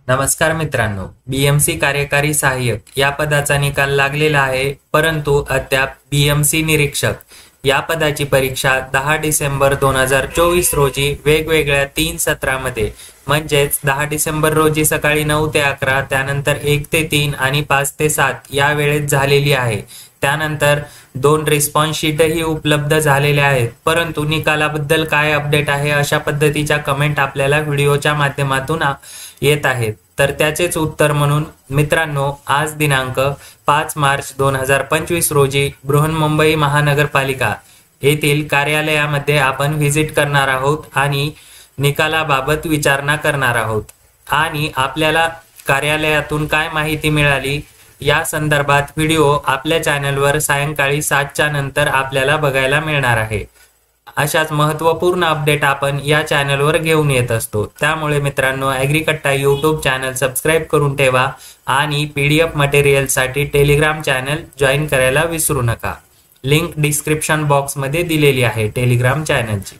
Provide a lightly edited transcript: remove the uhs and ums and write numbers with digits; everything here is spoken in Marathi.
नमस्कार मित्रांनो, बीएमसी कार्यकारी सहाय्यक या पदाचा निकाल लागलेला आहे, परंतु अद्याप बीएमसी निरीक्षक या पदाची परीक्षा 10 डिसेंबर 2024 रोजी वेगवेगळ्या 3 सत्रामध्ये म्हणजेच 10 डिसेंबर रोजी सकाळी 9 ते 11, त्यानंतर 1 ते 3 आणि 5 ते 7 या वेळेत झालेली आहे। त्यानंतर 2 रिस्पॉन्स शीटही उपलब्ध झालेल्या आहेत, परंतु निकालाबद्दल काय अपडेट आहे अशा पद्धतीच्या कमेंट आपल्याला व्हिडिओच्या माध्यमातून येत आहेत। तर त्याचेच उत्तर म्हणून मित्रांनो, आज दिनांक 5 मार्च 2025 रोजी बृहन्मुंबई महानगरपालिका येथील कार्यालयामध्ये आपण व्हिजिट करणार आहोत आणि निकालाबाबत विचारणा करणार आहोत आणि आपल्याला कार्यालयातून काय माहिती मिळाली या संदर्भात व्हिडिओ आपल्या चॅनलवर सायंकाळी 7च्या नंतर आपल्याला बघायला मिळणार आहे। अशाच महत्त्वपूर्ण अपडेट आपण या चॅनलवर घेऊन येत असतो, त्यामुळे मित्रांनो ॲग्रीकट्टा यूट्यूब चॅनल सबस्क्राईब करून ठेवा आणि PDF मटेरियलसाठी टेलिग्राम चॅनल जॉईन करायला विसरू नका। लिंक डिस्क्रिप्शन बॉक्समध्ये दिलेली आहे टेलिग्राम चॅनलची।